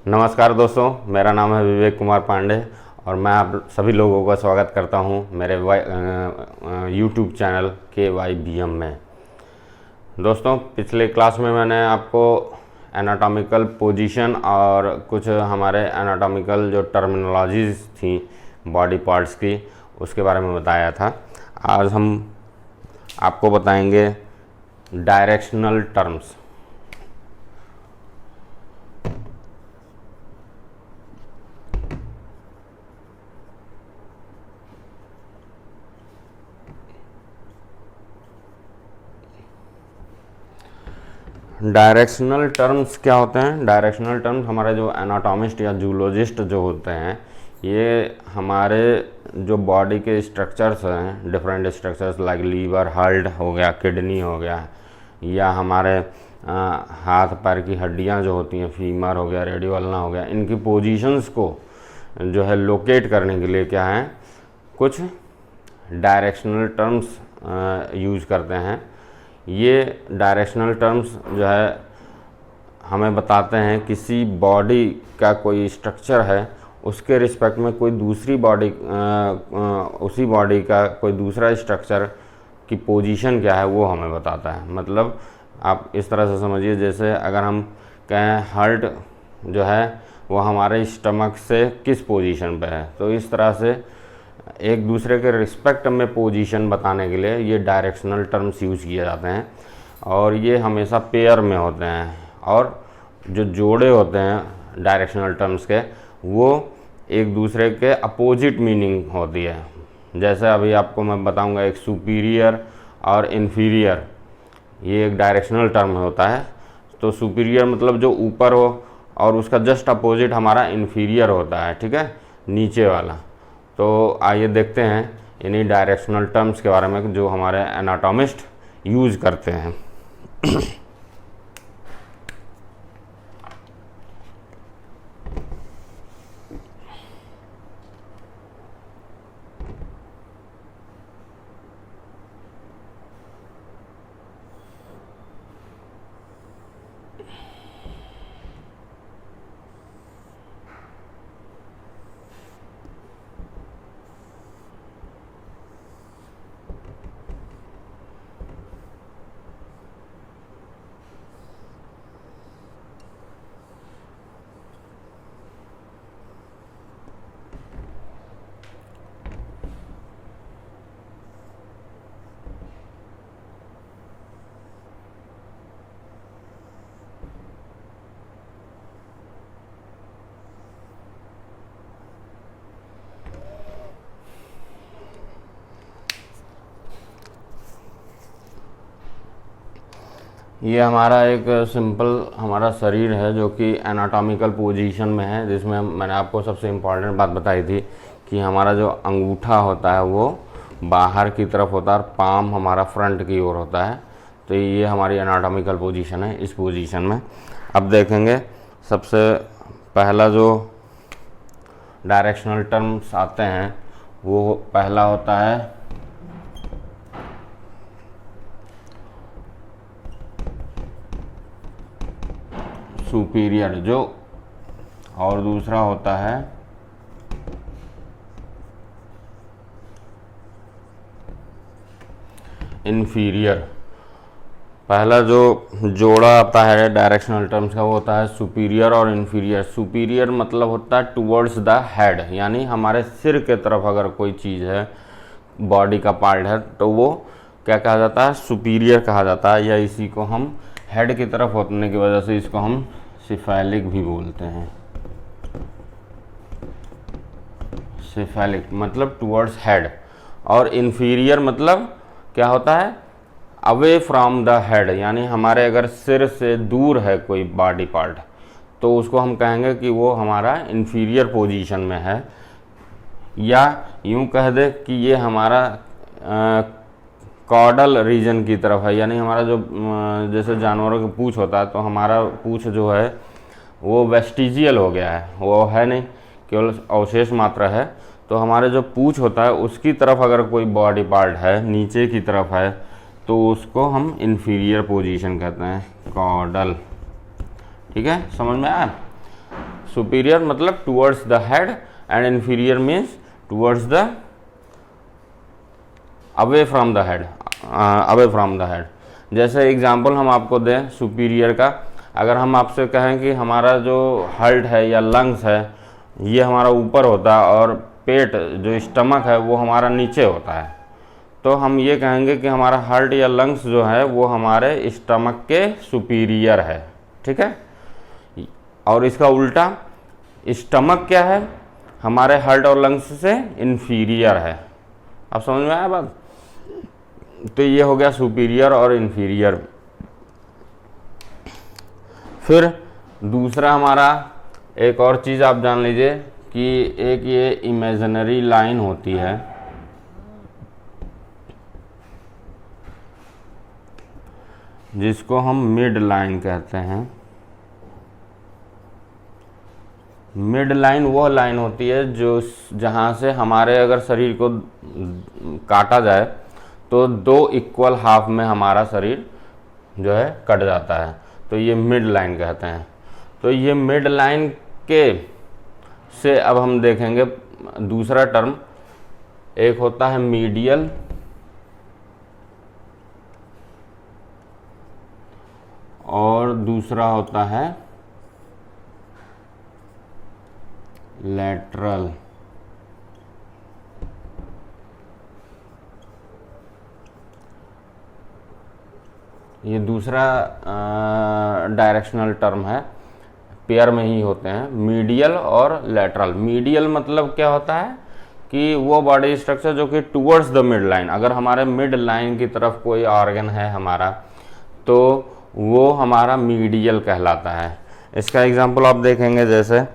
नमस्कार दोस्तों, मेरा नाम है विवेक कुमार पांडे और मैं आप सभी लोगों का स्वागत करता हूं मेरे यूट्यूब चैनल KYBM में। दोस्तों, पिछले क्लास में मैंने आपको एनाटॉमिकल पोजीशन और कुछ हमारे एनाटॉमिकल जो टर्मिनोलॉजीज थी बॉडी पार्ट्स की, उसके बारे में बताया था। आज हम आपको बताएंगे डायरेक्शनल टर्म्स। डायरेक्शनल टर्म्स क्या होते हैं? डायरेक्शनल टर्म्स हमारे जो एनाटॉमिस्ट या जूलॉजिस्ट जो होते हैं, ये हमारे जो बॉडी के स्ट्रक्चर्स हैं, different structures like liver, heart हो गया, किडनी हो गया, या हमारे हाथ पैर की हड्डियां जो होती हैं, फीमर हो गया, रेडियोल्ना हो गया, इनकी पोजीशंस को जो है लोकेट करने के लिए क्या है, कुछ डायरेक्शनल टर्म्स यूज़ करते हैं। ये डायरेक्शनल टर्म्स जो है हमें बताते हैं किसी बॉडी का कोई स्ट्रक्चर है, उसके रिस्पेक्ट में कोई दूसरी बॉडी उसी बॉडी का कोई दूसरा स्ट्रक्चर की पोजीशन क्या है वो हमें बताता है। मतलब आप इस तरह से समझिए, जैसे अगर हम कहें हार्ट जो है वो हमारे स्टमक से किस पोजीशन पे है, तो इस तरह से एक दूसरे के रिस्पेक्ट में पोजीशन बताने के लिए ये डायरेक्शनल टर्म्स यूज़ किए जाते हैं, और ये हमेशा पेयर में होते हैं। और जो जोड़े होते हैं डायरेक्शनल टर्म्स के, वो एक दूसरे के अपोजिट मीनिंग होती है। जैसे अभी आपको मैं बताऊंगा, एक सुपीरियर और इन्फीरियर, ये एक डायरेक्शनल टर्म होता है। तो सुपीरियर मतलब जो ऊपर हो, और उसका जस्ट अपोजिट हमारा इन्फीरियर होता है, ठीक है, नीचे वाला। तो आइए देखते हैं इन्हीं डायरेक्शनल टर्म्स के बारे में जो हमारे एनाटॉमिस्ट यूज़ करते हैं। ये हमारा एक सिंपल हमारा शरीर है जो कि एनाटॉमिकल पोजीशन में है, जिसमें मैंने आपको सबसे इम्पॉर्टेंट बात बताई थी कि हमारा जो अंगूठा होता है वो बाहर की तरफ होता है और पाम हमारा फ्रंट की ओर होता है। तो ये हमारी एनाटॉमिकल पोजीशन है। इस पोजीशन में अब देखेंगे, सबसे पहला जो डायरेक्शनल टर्म्स आते हैं वो पहला होता है सुपीरियर, जो, और दूसरा होता है इन्फीरियर। पहला जो जोड़ा आता है डायरेक्शनल टर्म्स का वो होता है सुपीरियर और इन्फीरियर। सुपीरियर मतलब होता है टुवर्ड्स द हेड, यानी हमारे सिर के तरफ अगर कोई चीज़ है, बॉडी का पार्ट है, तो वो क्या कहा जाता है, सुपीरियर कहा जाता है। या इसी को हम हेड की तरफ होने की वजह से इसको हम सिफेलिक भी बोलते हैं। सिफेलिक मतलब टुवर्ड्स हेड, और इन्फीरियर मतलब क्या होता है, अवे फ्रॉम द हेड, यानी हमारे अगर सिर से दूर है कोई बॉडी पार्ट तो उसको हम कहेंगे कि वो हमारा इन्फीरियर पोजीशन में है। या यूं कह दे कि ये हमारा कॉर्डल रीजन की तरफ है, यानी हमारा जो जैसे जानवरों की पूंछ होता है, तो हमारा पूंछ जो है वो वेस्टिजियल हो गया है, वो है नहीं, केवल अवशेष मात्र है। तो हमारे जो पूंछ होता है उसकी तरफ अगर कोई बॉडी पार्ट है, नीचे की तरफ है, तो उसको हम इन्फीरियर पोजीशन कहते हैं, कॉर्डल। ठीक है, समझ में आया? सुपीरियर मतलब towards the head and inferior means towards the away from the head, away from the head. जैसे एग्जांपल हम आपको दें सुपीरियर का, अगर हम आपसे कहें कि हमारा जो हार्ट है या लंग्स है ये हमारा ऊपर होता है और पेट जो स्टमक है वो हमारा नीचे होता है, तो हम ये कहेंगे कि हमारा हार्ट या लंग्स जो है वो हमारे स्टमक के सुपीरियर है, ठीक है। और इसका उल्टा स्टमक क्या है, हमारे हार्ट और लंग्स से इन्फीरियर है। अब समझ में आया बात? तो ये हो गया सुपीरियर और इन्फीरियर। फिर दूसरा हमारा एक और चीज़ आप जान लीजिए कि एक ये इमेजिनरी लाइन होती है, जिसको हम मिड लाइन कहते हैं। मिड लाइन वो लाइन होती है जो जहाँ से हमारे अगर शरीर को काटा जाए तो दो इक्वल हाफ में हमारा शरीर जो है कट जाता है, तो ये मिड लाइन कहते हैं। तो ये मिड लाइन के से अब हम देखेंगे दूसरा टर्म, एक होता है मीडियल और दूसरा होता है लैटरल। ये दूसरा डायरेक्शनल टर्म है, पेयर में ही होते हैं, मीडियल और लैटरल। मीडियल मतलब क्या होता है कि वो बॉडी स्ट्रक्चर जो कि टुवर्ड्स द मिड लाइन, अगर हमारे मिड लाइन की तरफ कोई ऑर्गन है हमारा तो वो हमारा मीडियल कहलाता है। इसका एग्जांपल आप देखेंगे, जैसे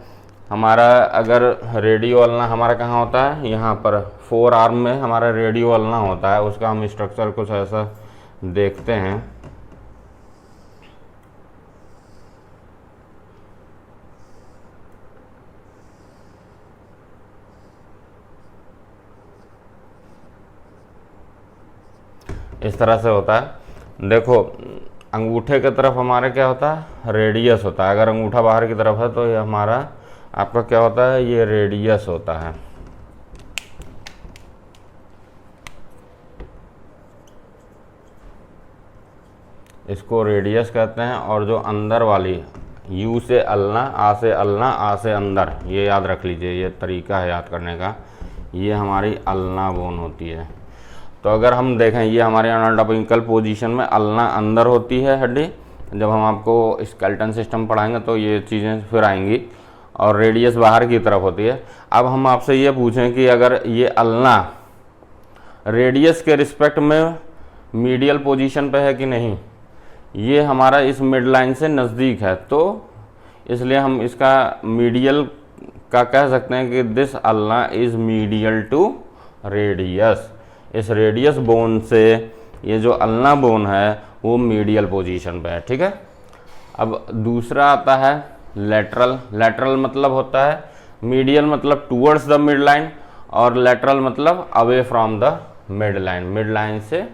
हमारा अगर रेडियो अल्ना हमारा कहाँ होता है, यहाँ पर फोर आर्म में हमारा रेडियो अल्ना होता है, उसका हम स्ट्रक्चर कुछ ऐसा देखते हैं। इस तरह से होता है। देखो अंगूठे की तरफ हमारे क्या होता है, रेडियस होता है। अगर अंगूठा बाहर की तरफ है तो ये हमारा आपका क्या होता है, ये रेडियस होता है। इसको रेडियस कहते हैं। और जो अंदर वाली यू से अल्ना, आ से अल्ना, आ से अंदर, ये याद रख लीजिए, ये तरीका है याद करने का, ये हमारी अल्ना बोन होती है। तो अगर हम देखें ये हमारे एनाटॉमिकल पोजीशन में अल्ना अंदर होती है हड्डी, जब हम आपको स्केलेटन सिस्टम पढ़ाएंगे तो ये चीज़ें फिर आएंगी, और रेडियस बाहर की तरफ होती है। अब हम आपसे ये पूछें कि अगर ये अल्ना रेडियस के रिस्पेक्ट में मीडियल पोजीशन पे है कि नहीं, ये हमारा इस मिड लाइन से नज़दीक है, तो इसलिए हम इसका मीडियल का कह सकते हैं कि this ulna is medial to radius. इस रेडियस बोन से ये जो अल्ना बोन है वो मीडियल पोजीशन पे है, ठीक है। अब दूसरा आता है लैटरल। लैटरल मतलब होता है, मीडियल मतलब टुवर्ड्स द मिड लाइन और लैटरल मतलब away from the mid line. Mid line से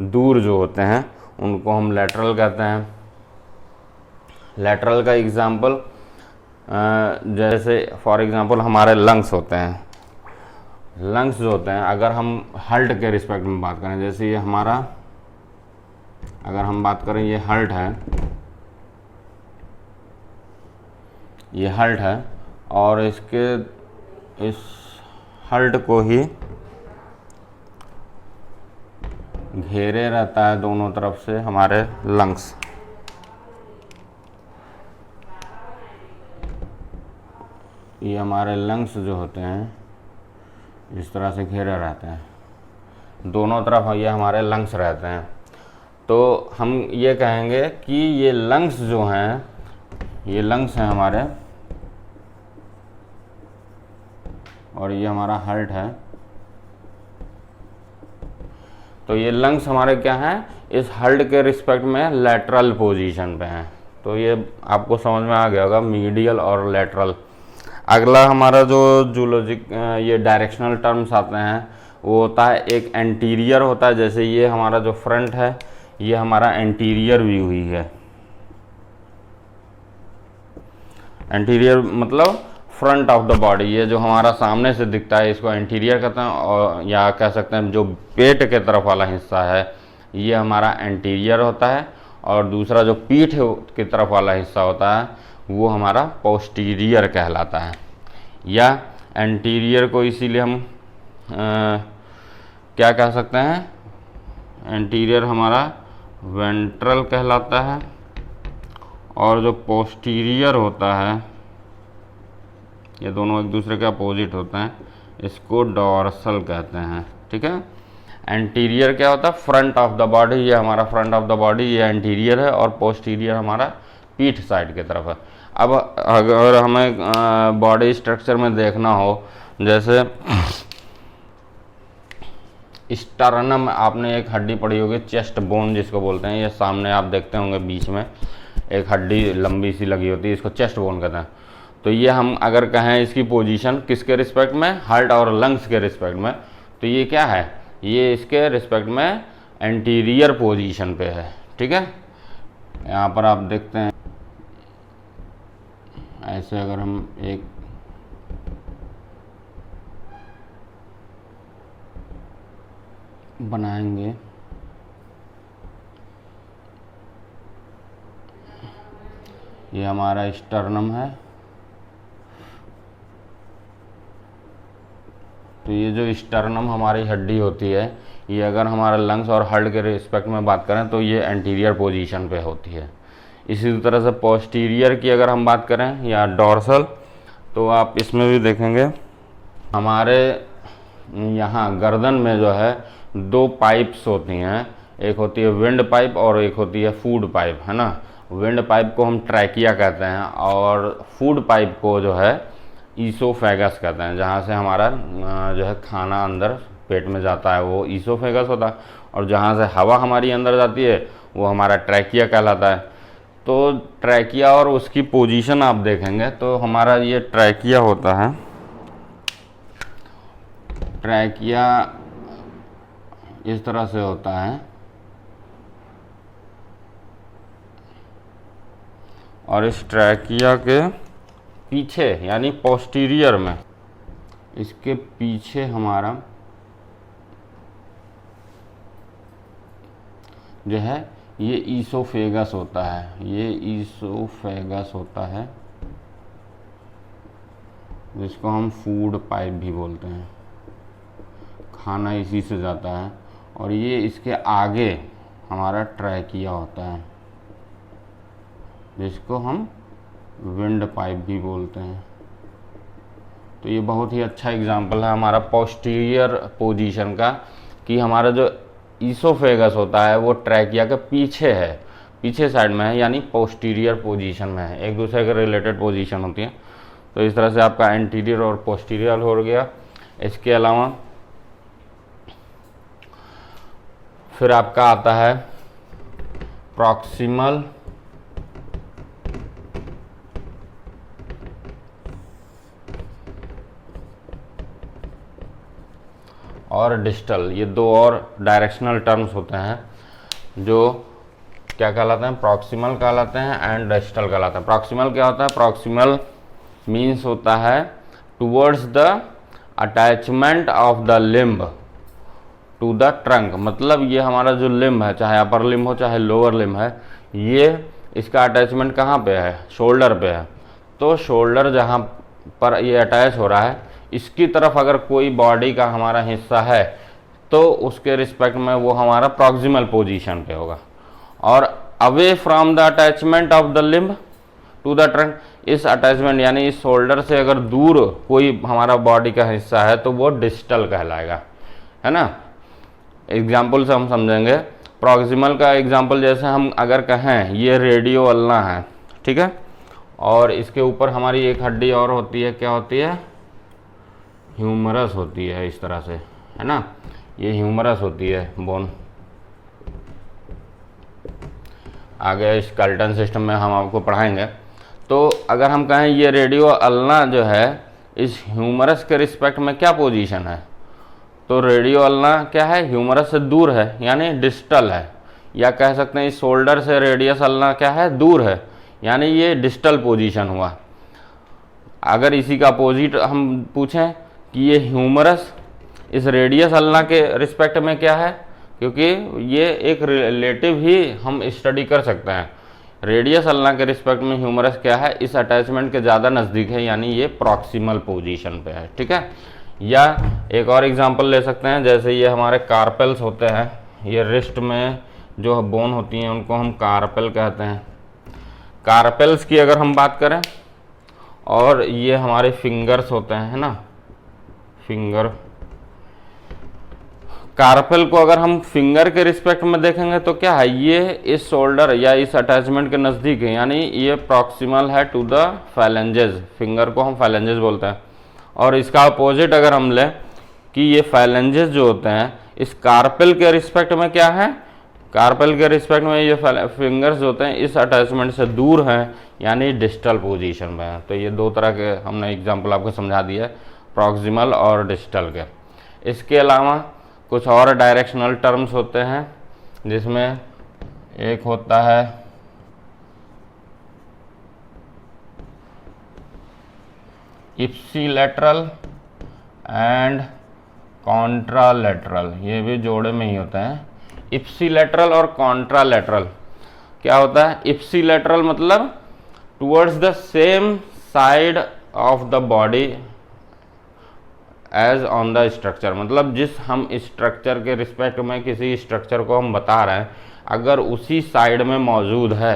दूर जो होते हैं उनको हम लैटरल कहते हैं। लैटरल का एग्जाम्पल जैसे फॉर एग्जांपल हमारे लंग्स होते हैं। लंग्स जो होते हैं, अगर हम हार्ट के रिस्पेक्ट में बात करें, जैसे ये हमारा, अगर हम बात करें ये हार्ट है, ये हार्ट है और इसके इस हार्ट को ही घेरे रहता है दोनों तरफ से हमारे लंग्स। ये हमारे लंग्स जो होते हैं इस तरह से घेरे रहते हैं दोनों तरफ, ये हमारे लंग्स रहते हैं। तो हम ये कहेंगे कि ये लंग्स जो हैं, ये लंग्स हैं हमारे, और ये हमारा हार्ट है। तो ये लंग्स हमारे क्या हैं, इस हार्ट के रिस्पेक्ट में लैटरल पोजीशन पे हैं। तो ये आपको समझ में आ गया होगा, मीडियल और लैटरल। अगला हमारा जो जूलॉजिक ये डायरेक्शनल टर्म्स आते हैं वो होता है, एक एंटीरियर होता है, जैसे ये हमारा जो फ्रंट है ये हमारा एंटीरियर व्यू ही है। एंटीरियर मतलब फ्रंट ऑफ द बॉडी, ये जो हमारा सामने से दिखता है इसको एंटीरियर कहते हैं, और या कह सकते हैं जो पेट के तरफ वाला हिस्सा है ये हमारा एंटीरियर होता है, और दूसरा जो पीठ की तरफ वाला हिस्सा होता है वो हमारा पोस्टीरियर कहलाता है। या एंटीरियर को इसीलिए हम क्या कह सकते हैं, एंटीरियर हमारा वेंट्रल कहलाता है, और जो पोस्टीरियर होता है ये दोनों एक दूसरे के अपोजिट होते हैं, इसको डॉर्सल कहते हैं। ठीक है, एंटीरियर क्या होता है, फ्रंट ऑफ द बॉडी, ये हमारा फ्रंट ऑफ द बॉडी ये एंटीरियर है, और पोस्टीरियर हमारा पीठ साइड की तरफ है। अब अगर हमें बॉडी स्ट्रक्चर में देखना हो, जैसे स्टर्नम, आपने एक हड्डी पड़ी होगी चेस्ट बोन जिसको बोलते हैं, ये सामने आप देखते होंगे बीच में एक हड्डी लंबी सी लगी होती है, इसको चेस्ट बोन कहते हैं। तो ये हम अगर कहें इसकी पोजीशन किसके रिस्पेक्ट में, हार्ट और लंग्स के रिस्पेक्ट में, तो ये क्या है, ये इसके रिस्पेक्ट में एंटीरियर पोजीशन पे है। ठीक है, यहाँ पर आप देखते हैं ऐसे अगर हम एक बनाएंगे, ये हमारा स्टर्नम है, तो ये जो स्टर्नम हमारी हड्डी होती है ये अगर हमारा लंग्स और हार्ट के रिस्पेक्ट में बात करें तो ये एंटीरियर पोजीशन पे होती है। इसी तरह से पोस्टीरियर की अगर हम बात करें या डॉर्सल, तो आप इसमें भी देखेंगे हमारे यहाँ गर्दन में जो है दो पाइप्स होती हैं, एक होती है विंड पाइप और एक होती है फूड पाइप, है ना। विंड पाइप को हम ट्रैकिया कहते हैं, और फूड पाइप को जो है ईसोफेगस कहते हैं, जहाँ से हमारा जो है खाना अंदर पेट में जाता है वो ईसोफेगस होता है, और जहाँ से हवा हमारी अंदर जाती है वो हमारा ट्रैकिया कहलाता है। तो ट्रैकिया और उसकी पोजीशन आप देखेंगे तो हमारा ये ट्रैकिया होता है, ट्रैकिया इस तरह से होता है, और इस ट्रैकिया के पीछे यानी पोस्टीरियर में, इसके पीछे हमारा जो है ये ईसोफेगस होता है, ये ईसोफेगस होता है जिसको हम फूड पाइप भी बोलते हैं, खाना इसी से जाता है। और ये इसके आगे हमारा ट्रैकिया होता है जिसको हम विंड पाइप भी बोलते हैं। तो ये बहुत ही अच्छा एग्जांपल है हमारा पोस्टीरियर पोजीशन का, कि हमारा जो ईसोफेगस होता है वो ट्रैकिया के पीछे है, पीछे साइड में है, यानी पोस्टीरियर पोजीशन में है, एक दूसरे के रिलेटेड पोजीशन होती है। तो इस तरह से आपका एंटीरियर और पोस्टीरियर हो गया। इसके अलावा फिर आपका आता है प्रॉक्सिमल और डिस्टल, ये दो और डायरेक्शनल टर्म्स होते हैं जो क्या कहलाते हैं, प्रॉक्सिमल कहलाते हैं एंड डिस्टल कहलाते हैं। प्रॉक्सिमल क्या होता है, प्रॉक्सिमल मीन्स होता है towards the attachment of the limb to the trunk, मतलब ये हमारा जो लिम्ब है, चाहे अपर लिम्ब हो चाहे लोअर लिम्ब है, ये इसका अटैचमेंट कहाँ पे है, शोल्डर पे है। तो शोल्डर जहाँ पर ये अटैच हो रहा है इसकी तरफ अगर कोई बॉडी का हमारा हिस्सा है तो उसके रिस्पेक्ट में वो हमारा प्रॉक्सिमल पोजीशन पे होगा। और away from the attachment of the limb to the trunk, इस अटैचमेंट यानी इस शोल्डर से अगर दूर कोई हमारा बॉडी का हिस्सा है तो वो डिस्टल कहलाएगा, है ना। एग्जाम्पल से हम समझेंगे। प्रॉक्सिमल का एग्जाम्पल जैसे हम अगर कहें ये रेडियो अल्ना है, ठीक है, और इसके ऊपर हमारी एक हड्डी और होती है, क्या होती है, ह्यूमरस होती है, इस तरह से, है ना, ये ह्यूमरस होती है बोन। आगे स्केलेटन सिस्टम में हम आपको पढ़ाएंगे। तो अगर हम कहें ये रेडियो अल्ना जो है इस ह्यूमरस के रिस्पेक्ट में क्या पोजीशन है, तो रेडियो अल्ना क्या है, ह्यूमरस से दूर है यानी डिस्टल है, या कह सकते हैं इस शोल्डर से रेडियस अल्ना क्या है, दूर है, यानी ये डिस्टल पोजीशन हुआ। अगर इसी का अपोजिट हम पूछें कि ये ह्यूमरस इस रेडियस अल्ना के रिस्पेक्ट में क्या है, क्योंकि ये एक रिलेटिव ही हम स्टडी कर सकते हैं। रेडियस अल्ना के रिस्पेक्ट में ह्यूमरस क्या है, इस अटैचमेंट के ज़्यादा नज़दीक है, यानी ये प्रॉक्सिमल पोजीशन पे है। ठीक है, या एक और एग्जांपल ले सकते हैं, जैसे ये हमारे कार्पेल्स होते हैं, ये रिस्ट में जो बोन होती हैं उनको हम कार्पेल कहते हैं। कार्पेल्स की अगर हम बात करें, और ये हमारे फिंगर्स होते हैं, है ना, फिंगर। कार्पेल को अगर हम फिंगर के रिस्पेक्ट में देखेंगे तो क्या है, ये इस शोल्डर या इस अटैचमेंट के नज़दीक है, यानी ये प्रॉक्सिमल है टू द फैलेंजेस। फिंगर को हम फैलेंजेस बोलते हैं। और इसका अपोजिट अगर हम लें कि ये फैलेंजेस जो होते हैं इस कार्पेल के रिस्पेक्ट में क्या है, कार्पेल के रिस्पेक्ट में ये फिंगर्स होते हैं इस अटैचमेंट से दूर हैं, यानी डिस्टल पोजीशन में है। तो ये दो तरह के हमने एग्जांपल आपको समझा दिया है, प्रॉक्सिमल और डिस्टल के। इसके अलावा कुछ और डायरेक्शनल टर्म्स होते हैं, जिसमें एक होता है इप्सिलैटरल एंड कॉन्ट्रालैटरल, ये भी जोड़े में ही होते हैं। इप्सिलैटरल और कॉन्ट्रालैटरल क्या होता है, इप्सिलैटरल मतलब towards the same side of the body as on the structure, मतलब जिस हम स्ट्रक्चर के रिस्पेक्ट में किसी स्ट्रक्चर को हम बता रहे हैं, अगर उसी साइड में मौजूद है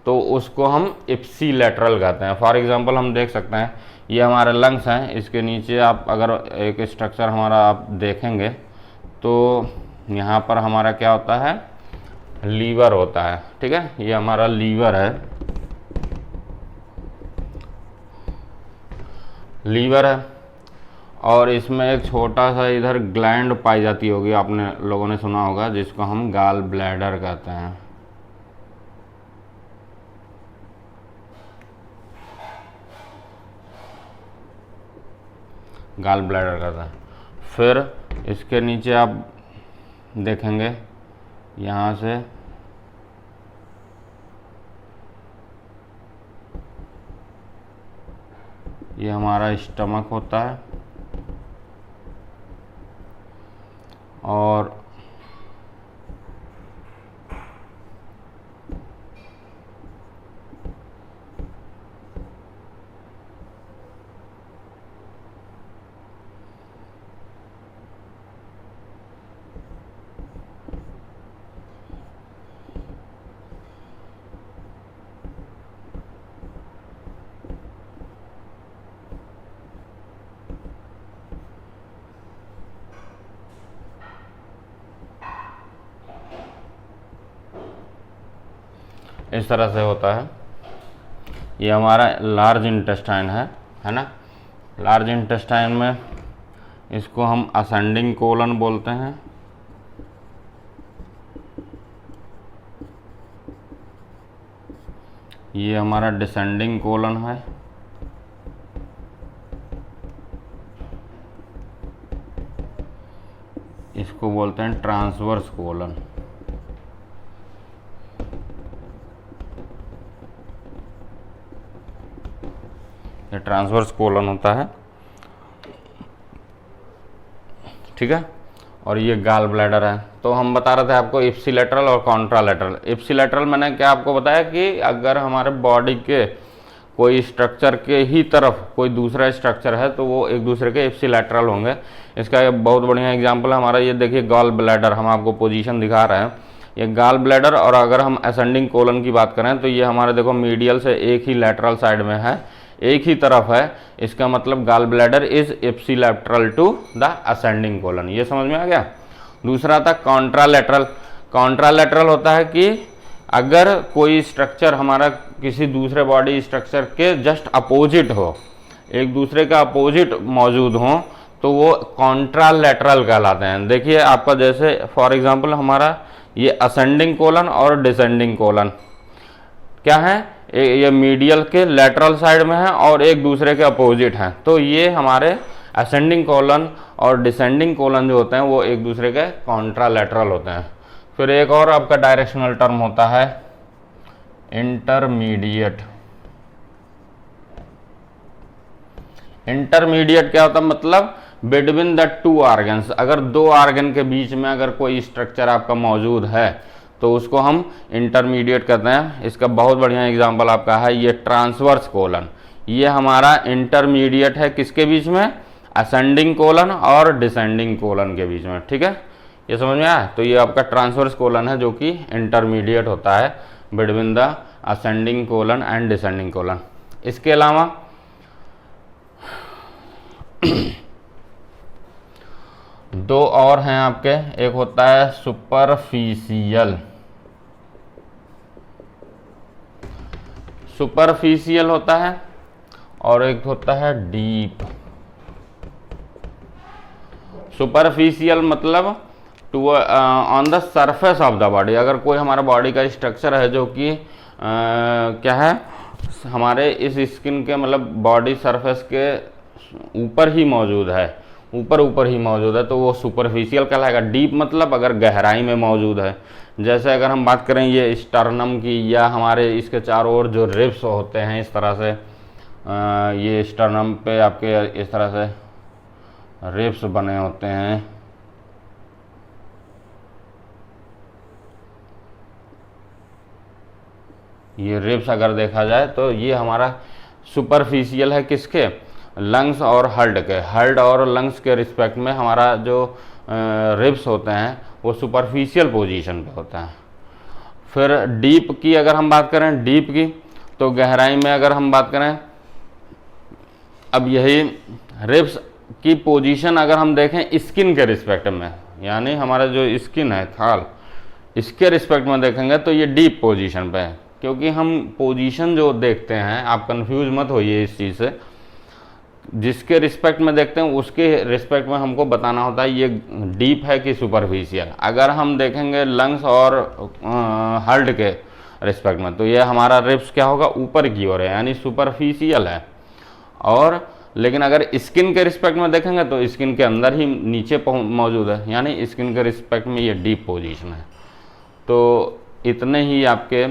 तो उसको हम इप्सिलैटरल कहते हैं। फॉर एग्जांपल हम देख सकते हैं, ये हमारे लंग्स हैं, इसके नीचे आप अगर एक स्ट्रक्चर हमारा आप देखेंगे तो यहाँ पर हमारा क्या होता है, लीवर होता है। ठीक है, ये हमारा लीवर है, लीवर है, और इसमें एक छोटा सा इधर ग्लैंड पाई जाती होगी, आपने लोगों ने सुना होगा, जिसको हम गॉल ब्लैडर कहते हैं। गॉल ब्लैडर कहते हैं। फिर इसके नीचे आप देखेंगे, यहाँ से ये हमारा स्टमक होता है, और इस तरह से होता है। ये हमारा लार्ज इंटेस्टाइन है ना। लार्ज इंटेस्टाइन में इसको हम असेंडिंग कोलन बोलते हैं, ये हमारा डिसेंडिंग कोलन है, इसको बोलते हैं ट्रांसवर्स कोलन। ये ट्रांसवर्स कोलन होता है। ठीक है, और ये गॉल ब्लैडर है। तो हम बता रहे थे आपको इप्सिलैटरल और कॉन्ट्रालैटरल। इप्सिलैटरल मैंने क्या आपको बताया कि अगर हमारे बॉडी के कोई स्ट्रक्चर के ही तरफ कोई दूसरा स्ट्रक्चर है तो वो एक दूसरे के इप्सिलैटरल होंगे। इसका एक बहुत बढ़िया एग्जांपल है हमारा, ये देखिए गॉल ब्लैडर, हम आपको पोजीशन दिखा रहे हैं, ये गॉल ब्लैडर। और अगर हम असेंडिंग कोलन की बात करें तो ये हमारे देखो मीडियल से एक ही लैटरल साइड में है, एक ही तरफ है, इसका मतलब gall bladder is ipsilateral to the ascending colon. ये समझ में आ गया। दूसरा था कॉन्ट्रालैटरल। कॉन्ट्रालैटरल होता है कि अगर कोई स्ट्रक्चर हमारा किसी दूसरे बॉडी स्ट्रक्चर के जस्ट अपोजिट हो, एक दूसरे का अपोजिट मौजूद हो, तो वो कॉन्ट्रालैटरल कहलाते हैं। देखिए आपका जैसे फॉर एग्जांपल हमारा ये असेंडिंग कोलन और डिसेंडिंग कोलन क्या है, ये मीडियल के लैटरल साइड में है और एक दूसरे के अपोजिट हैं। तो ये हमारे असेंडिंग कोलन और डिसेंडिंग कोलन जो होते हैं वो एक दूसरे के कॉन्ट्रालैटरल होते हैं। फिर एक और आपका डायरेक्शनल टर्म होता है इंटरमीडिएट। इंटरमीडिएट क्या होता है, मतलब बिटवीन द टू ऑर्गन्स। अगर दो ऑर्गन के बीच में अगर कोई स्ट्रक्चर आपका मौजूद है तो उसको हम इंटरमीडिएट कहते हैं। इसका बहुत बढ़िया एग्जांपल आपका है ये ट्रांसवर्स कोलन। ये हमारा इंटरमीडिएट है किसके बीच में, असेंडिंग कोलन और डिसेंडिंग कोलन के बीच में। ठीक है, ये समझ में आया। तो ये आपका ट्रांसवर्स कोलन है जो कि इंटरमीडिएट होता है between the ascending colon and descending colon. इसके अलावा दो और हैं आपके, एक होता है सुपरफिशियल, सुपरफिशियल होता है, और एक होता है डीप। सुपरफिशियल मतलब to on the surface of the body. अगर कोई हमारा बॉडी का स्ट्रक्चर है जो कि क्या है, हमारे इस स्किन के मतलब बॉडी सरफेस के ऊपर ही मौजूद है, ऊपर ही मौजूद है, तो वो सुपरफिशियल कहलाएगा। डीप मतलब अगर गहराई में मौजूद है। जैसे अगर हम बात करें ये स्टर्नम की, या हमारे इसके चारों ओर जो रिब्स होते हैं इस तरह से, ये स्टर्नम पे आपके इस तरह से रिब्स बने होते हैं। ये रिब्स अगर देखा जाए तो ये हमारा सुपरफिशियल है किसके, लंग्स और हर्ट के। हर्ट और लंग्स के रिस्पेक्ट में हमारा जो रिब्स होते हैं वो सुपरफिशियल पोजीशन पे होता है। फिर डीप की अगर हम बात करें, डीप की तो गहराई में अगर हम बात करें, अब यही रिब्स की पोजीशन अगर हम देखें स्किन के रिस्पेक्ट में, यानी हमारा जो स्किन है खाल, इसके रिस्पेक्ट में देखेंगे तो ये डीप पोजीशन पे है। क्योंकि हम पोजीशन जो देखते हैं, आप कंफ्यूज मत होइए इस चीज़ से, जिसके रिस्पेक्ट में देखते हैं उसके रिस्पेक्ट में हमको बताना होता है ये डीप है कि सुपरफिशियल। अगर हम देखेंगे लंग्स और हार्ट के रिस्पेक्ट में तो ये हमारा रिब्स क्या होगा, ऊपर की ओर है, यानी सुपरफिशियल है। और लेकिन अगर स्किन के रिस्पेक्ट में देखेंगे तो स्किन के अंदर ही नीचे मौजूद है, यानी स्किन के रिस्पेक्ट में ये डीप पोजीशन है। तो इतने ही आपके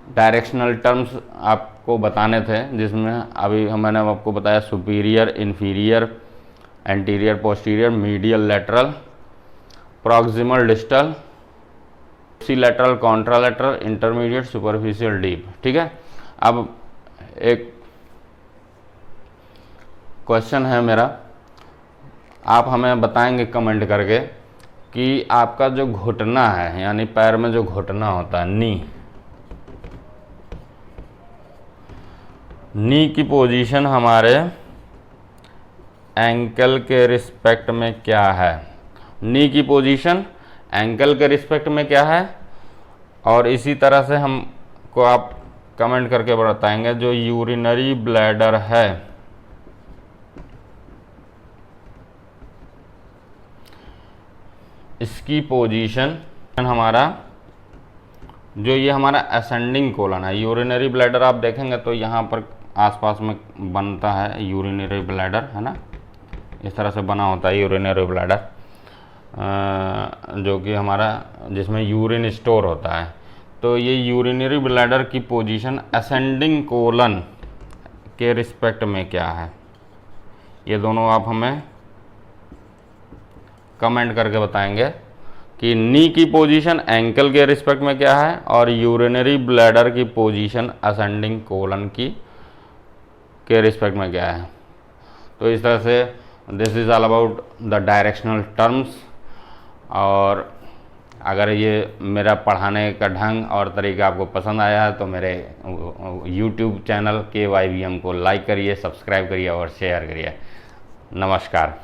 डायरेक्शनल टर्म्स आपको बताने थे, जिसमें अभी मैंने आपको बताया superior, inferior, anterior, posterior, medial, lateral, proximal, distal, lateral, contralateral, intermediate, superficial, deep. ठीक है, अब एक क्वेश्चन है मेरा, आप हमें बताएंगे कमेंट करके कि आपका जो घुटना है, यानी पैर में जो घुटना होता है, नी की पोजीशन हमारे एंकल के रिस्पेक्ट में क्या है। नी की पोजीशन एंकल के रिस्पेक्ट में क्या है, और इसी तरह से हमको आप कमेंट करके बताएंगे जो यूरिनरी ब्लैडर है, इसकी पोजीशन हमारा जो ये हमारा असेंडिंग कोलन है। यूरिनरी ब्लैडर आप देखेंगे तो यहाँ पर आसपास में बनता है यूरिनरी ब्लैडर, है ना, इस तरह से बना होता है यूरिनरी ब्लैडर, जो कि हमारा जिसमें यूरिन स्टोर होता है। तो ये यूरिनरी ब्लैडर की पोजीशन असेंडिंग कोलन के रिस्पेक्ट में क्या है, ये दोनों आप हमें कमेंट करके बताएंगे कि नी की पोजीशन एंकल के रिस्पेक्ट में क्या है और यूरिनरी ब्लैडर की पोजीशन असेंडिंग कोलन की के रिस्पेक्ट में क्या है। तो इस तरह से this is all about the directional terms. और अगर ये मेरा पढ़ाने का ढंग और तरीका आपको पसंद आया है तो मेरे YouTube चैनल KYVM को लाइक करिए, सब्सक्राइब करिए और शेयर करिए। नमस्कार।